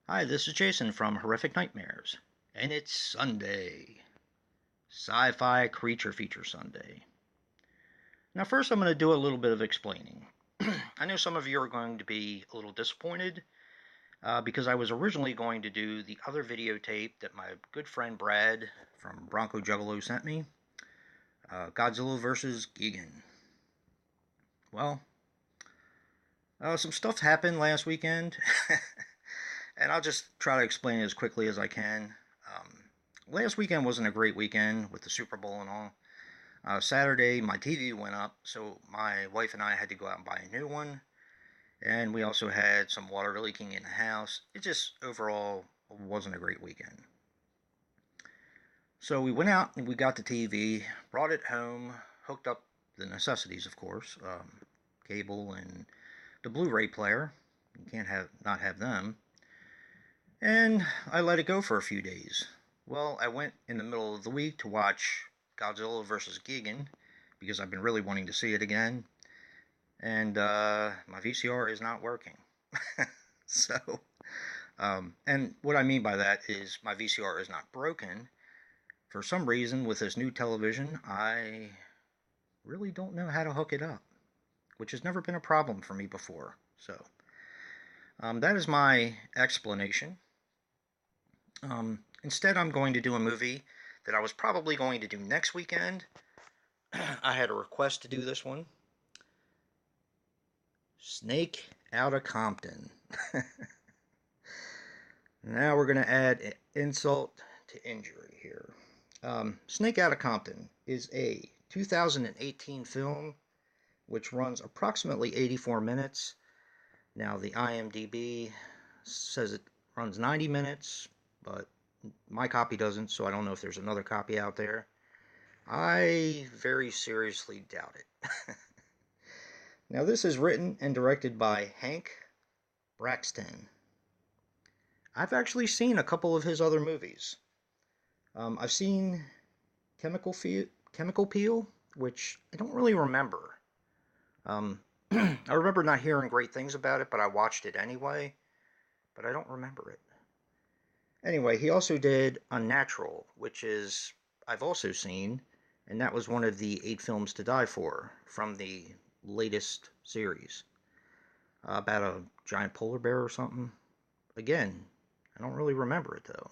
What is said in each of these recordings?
Hi, this is Jason from Horrific Nightmares, and it's Sunday. Sci-fi Creature Feature Sunday. Now, first I'm going to do a little bit of explaining. I know some of you are going to be a little disappointed because I was originally going to do the other videotape that my good friend Brad from Bronco Juggalo sent me, Godzilla vs. Gigan. Well, some stuff happened last weekend, and I'll just try to explain it as quickly as I can. Last weekend wasn't a great weekend with the Super Bowl and all. Saturday, my TV went up, so my wife and I had to go out and buy a new one. And we also had some water leaking in the house. It just overall wasn't a great weekend. So we went out and we got the TV, brought it home, hooked up the necessities, of course, cable and the Blu-ray player. You can't not have them. And I let it go for a few days. Well, I went in the middle of the week to watch Godzilla vs. Gigan because I've been really wanting to see it again, and my VCR is not working. So, and what I mean by that is my VCR is not broken. For some reason, with this new television, I really don't know how to hook it up, which has never been a problem for me before. So, that is my explanation. Instead, I'm going to do a movie that I was probably going to do next weekend. I had a request to do this one. Snake Outta Compton. Now we're going to add insult to injury here. Snake Outta Compton is a 2018 film which runs approximately 84 minutes. Now the IMDb says it runs 90 minutes, but my copy doesn't, so I don't know if there's another copy out there. I very seriously doubt it. Now this is written and directed by Hank Braxton. I've actually seen a couple of his other movies. I've seen Chemical Peel, which I don't really remember. I remember not hearing great things about it, but I watched it anyway. But I don't remember it. Anyway, he also did Unnatural, which is I've also seen, and that was one of the 8 films to die for from the latest series. About a giant polar bear or something. Again, I don't really remember it though.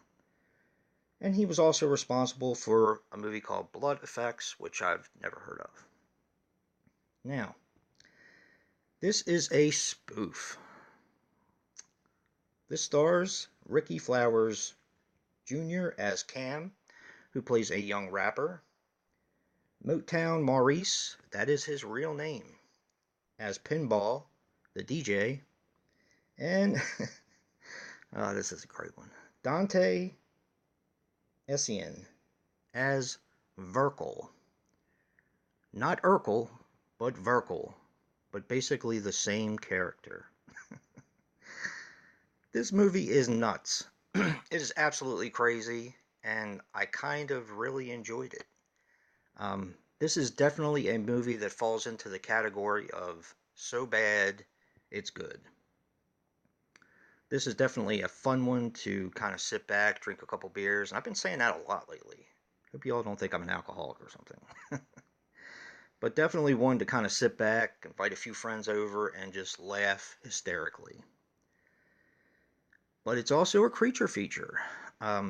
And he was also responsible for a movie called Blood Effects, which I've never heard of. Now, this is a spoof. This stars Ricky Flowers Jr. as Cam, who plays a young rapper. Motown Maurice, that is his real name, as Pinball, the DJ. And, oh, this is a great one. Dante Essien as Verkle. Not Urkel, but Verkle, but basically the same character. This movie is nuts. It is absolutely crazy, and I kind of really enjoyed it. This is definitely a movie that falls into the category of so bad, it's good. This is definitely a fun one to kind of sit back, drink a couple beers, and I've been saying that a lot lately. Hope you all don't think I'm an alcoholic or something. But definitely one to kind of sit back, invite a few friends over, and just laugh hysterically. But it's also a creature feature. Yeah.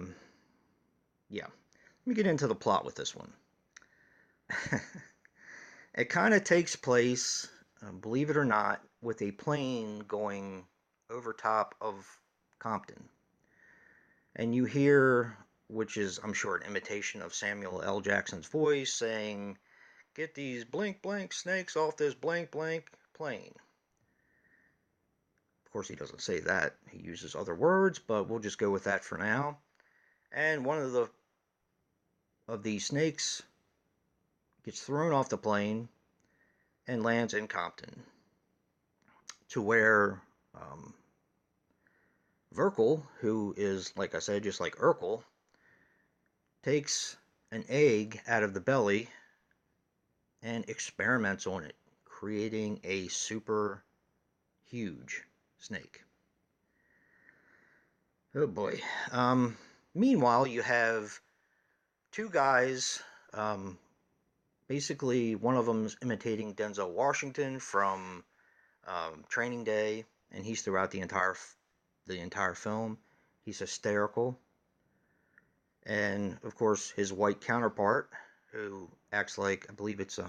Let me get into the plot with this one. It kind of takes place, believe it or not, with a plane going over top of Compton. And you hear, which is, I'm sure, an imitation of Samuel L. Jackson's voice, saying, "Get these blank blank snakes off this blank blank plane." Of course, he doesn't say that. He uses other words, but we'll just go with that for now. And one of these snakes gets thrown off the plane, and lands in Compton, to where um, Verkel, who is, like I said, just like Urkel, takes an egg out of the belly and experiments on it, creating a super huge snake. Oh boy. Um, Meanwhile, you have two guys. Um, Basically, one of them's imitating Denzel Washington from Training Day, and he's throughout the entire film. He's hysterical, and of course his white counterpart, who acts like, I believe it's I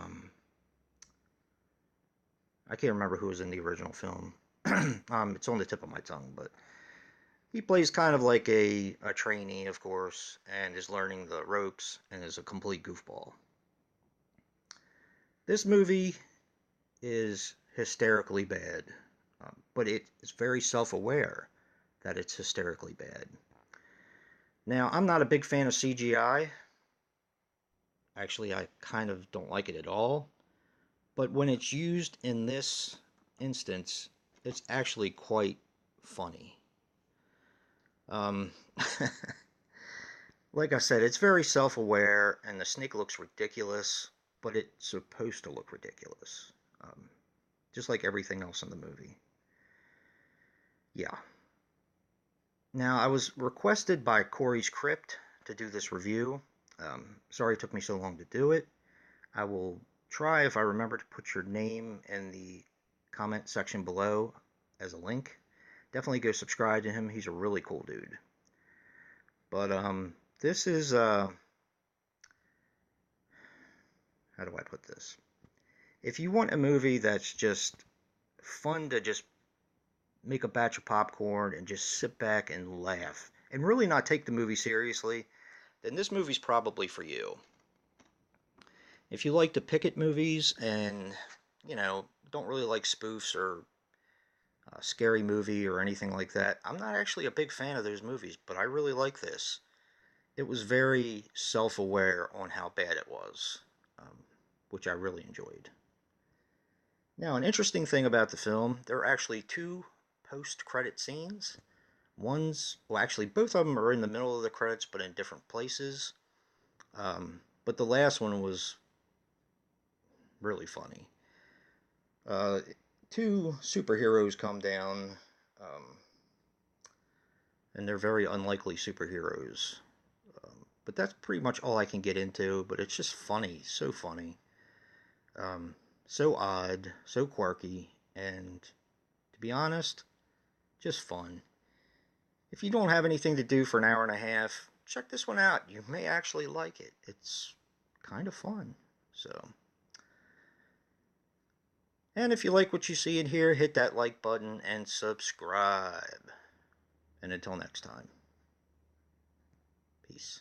can't remember who was in the original film. It's on the tip of my tongue, but he plays kind of like a trainee, of course, and is learning the ropes and is a complete goofball. This movie is hysterically bad, but it is very self-aware that it's hysterically bad. Now, I'm not a big fan of CGI. Actually, I kind of don't like it at all. But when it's used in this instance, it's actually quite funny. Um, like I said, it's very self-aware, and the snake looks ridiculous, but it's supposed to look ridiculous. Um, just like everything else in the movie. Yeah. Now, I was requested by Corey's Crypt to do this review. Sorry it took me so long to do it. I will try, if I remember, to put your name in the comment section below as a link. Definitely go subscribe to him. He's a really cool dude. But this is how do I put this? If you want a movie that's just fun to just make a batch of popcorn and just sit back and laugh and really not take the movie seriously, then this movie's probably for you. If you like the Pickett movies and, don't really like spoofs or a scary movie or anything like that, I'm not actually a big fan of those movies, but I really like this. It was very self-aware on how bad it was, which I really enjoyed. Now, an interesting thing about the film, there are actually two post-credit scenes. Well, actually, both of them are in the middle of the credits, but in different places. But the last one was really funny. Uh, Two superheroes come down, um, and they're very unlikely superheroes. But that's pretty much all I can get into. But it's just funny, so funny, um, so odd, so quirky, and to be honest, just fun. If you don't have anything to do for an hour and a half, check this one out. You may actually like it. It's kind of fun. So, and if you like what you see in here, hit that like button and subscribe. And until next time, peace.